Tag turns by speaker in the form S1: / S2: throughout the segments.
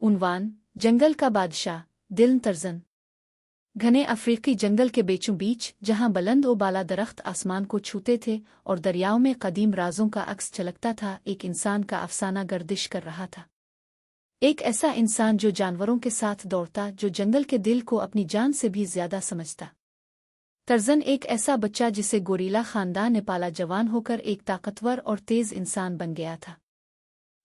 S1: उन्वान जंगल का बादशाह दिल तर्जन। घने अफ्रीकी जंगल के बीचों बीच जहां बुलंद और बाला दरख्त आसमान को छूते थे और दरियाओं में कदीम राजों का अक्स झलकता था, एक इंसान का अफसाना गर्दिश कर रहा था। एक ऐसा इंसान जो जानवरों के साथ दौड़ता, जो जंगल के दिल को अपनी जान से भी ज्यादा समझता। तर्जन एक ऐसा बच्चा जिसे गोरीला खानदान ने पाला, जवान होकर एक ताकतवर और तेज इंसान बन गया था।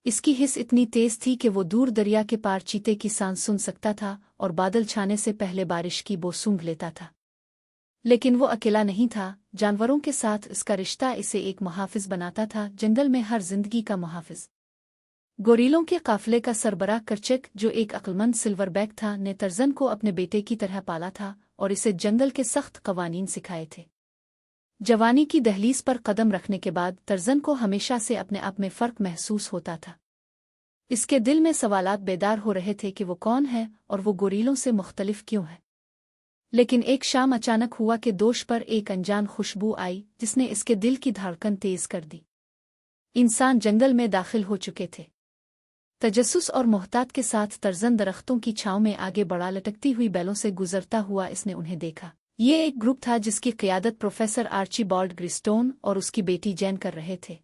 S1: इसकी हिस इतनी तेज थी कि वो दूर दरिया के पार चीते की सांस सुन सकता था और बादल छाने से पहले बारिश की बू सूंघ लेता था। लेकिन वो अकेला नहीं था, जानवरों के साथ इसका रिश्ता इसे एक मुहाफिज बनाता था, जंगल में हर जिंदगी का मुहाफिज। गोरीलों के काफिले का सरबराह करचक, जो एक अक्लमंद सिल्वरबैक था, ने तर्जन को अपने बेटे की तरह पाला था और इसे जंगल के सख्त कवानीन सिखाए थे। जवानी की दहलीज पर कदम रखने के बाद तर्जन को हमेशा से अपने आप में फ़र्क महसूस होता था। इसके दिल में सवालात बेदार हो रहे थे कि वो कौन है और वो गोरीलों से मुख्तलिफ क्यों है। लेकिन एक शाम अचानक हुआ कि दोष पर एक अनजान खुशबू आई, जिसने इसके दिल की धड़कन तेज कर दी। इंसान जंगल में दाखिल हो चुके थे। तजस्सुस और मोहतात के साथ तर्जन दरख्तों की छांव में आगे बढ़ा, लटकती हुई बैलों से गुजरता हुआ इसने उन्हें देखा। ये एक ग्रुप था जिसकी क़ियादत प्रोफेसर आर्चीबाल्ड ग्रिस्टोन और उसकी बेटी जैन कर रहे थे।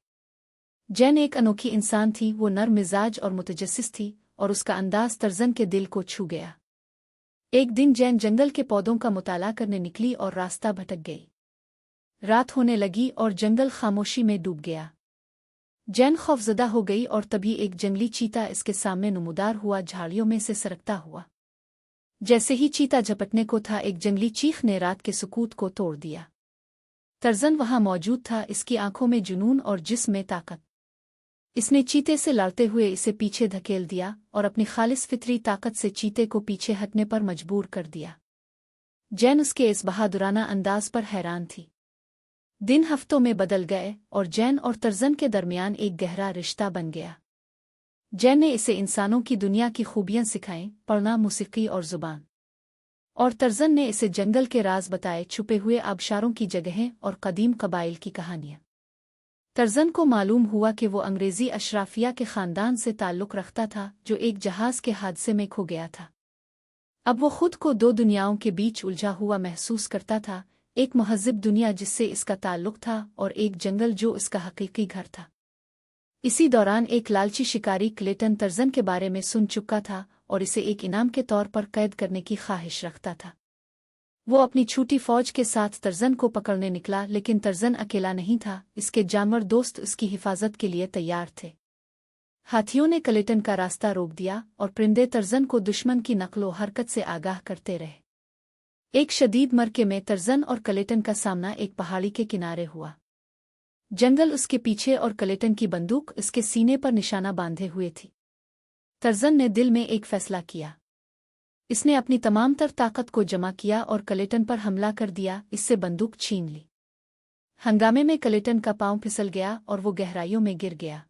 S1: जैन एक अनोखी इंसान थी, वो नर्म मिजाज और मुतजस्सिस थी और उसका अंदाज तर्जन के दिल को छू गया। एक दिन जैन जंगल के पौधों का मुताला करने निकली और रास्ता भटक गई। रात होने लगी और जंगल खामोशी में डूब गया। जैन खौफजदा हो गई और तभी एक जंगली चीता इसके सामने नमूदार हुआ, झाड़ियों में से सरकता हुआ। जैसे ही चीता झपटने को था, एक जंगली चीख ने रात के सुकूत को तोड़ दिया। तर्जन वहां मौजूद था, इसकी आंखों में जुनून और जिस्म में ताकत। इसने चीते से लड़ते हुए इसे पीछे धकेल दिया और अपनी खालिस फितरी ताकत से चीते को पीछे हटने पर मजबूर कर दिया। जैन उसके इस बहादुराना अंदाज पर हैरान थी। दिन हफ्तों में बदल गए और जैन और तर्जन के दरमियान एक गहरा रिश्ता बन गया। जैन ने इसे इंसानों की दुनिया की खूबियां सिखाईं, पढ़ना, मौसीकी और जुबान। और तर्जन ने इसे जंगल के राज बताए, छुपे हुए आबशारों की जगहें और कदीम कबाइल की कहानियां। तर्जन को मालूम हुआ कि वो अंग्रेजी अशराफिया के खानदान से ताल्लुक़ रखता था, जो एक जहाज़ के हादसे में खो गया था। अब वो खुद को दो दुनियाओं के बीच उलझा हुआ महसूस करता था, एक महज़िब दुनिया जिससे इसका ताल्लुक़ था और एक जंगल जो इसका हकीकी घर था। इसी दौरान एक लालची शिकारी क्लेटन तर्जन के बारे में सुन चुका था और इसे एक इनाम के तौर पर कैद करने की ख्वाहिश रखता था। वो अपनी छोटी फौज के साथ तर्जन को पकड़ने निकला, लेकिन तर्जन अकेला नहीं था, इसके जानवर दोस्त उसकी हिफाजत के लिए तैयार थे। हाथियों ने क्लेटन का रास्ता रोक दिया और परिंदे तर्जन को दुश्मन की नकलो हरकत से आगाह करते रहे। एक शदीद मरके में तर्जन और क्लेटन का सामना एक पहाड़ी के किनारे हुआ। जंगल उसके पीछे और क्लेटन की बंदूक इसके सीने पर निशाना बांधे हुए थी। तर्जन ने दिल में एक फैसला किया। इसने अपनी तमाम तर ताकत को जमा किया और क्लेटन पर हमला कर दिया, इससे बंदूक छीन ली। हंगामे में क्लेटन का पांव फिसल गया और वो गहराइयों में गिर गया।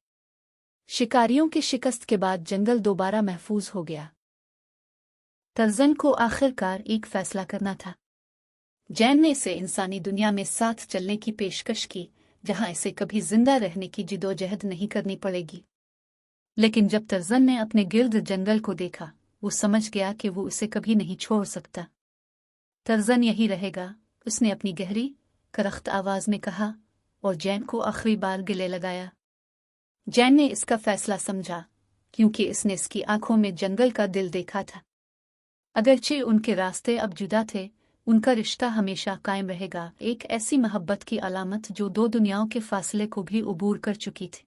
S1: शिकारियों के शिकस्त के बाद जंगल दोबारा महफूज हो गया। तर्जन को आखिरकार एक फैसला करना था। जैन ने इसे इंसानी दुनिया में साथ चलने की पेशकश की, जहां इसे कभी जिंदा रहने की जिदोजहद नहीं करनी पड़ेगी। लेकिन जब तर्जन ने अपने गिर्द जंगल को देखा, वो समझ गया कि वो इसे कभी नहीं छोड़ सकता। तर्जन यही रहेगा, उसने अपनी गहरी करख्त आवाज में कहा और जैन को आखिरी बार गले लगाया। जैन ने इसका फैसला समझा, क्योंकि इसने इसकी आंखों में जंगल का दिल देखा था। अगरचे उनके रास्ते अब जुदा थे, उनका रिश्ता हमेशा कायम रहेगा, एक ऐसी मोहब्बत की अलामत जो दो दुनियाओं के फासले को भी उबूर कर चुकी थी।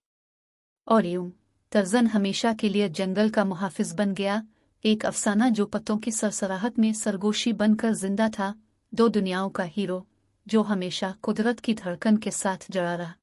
S1: और यूं तर्जन हमेशा के लिए जंगल का मुहाफिज बन गया, एक अफसाना जो पत्तों की सरसराहट में सरगोशी बनकर जिंदा था, दो दुनियाओं का हीरो जो हमेशा कुदरत की धड़कन के साथ जड़ा रहा।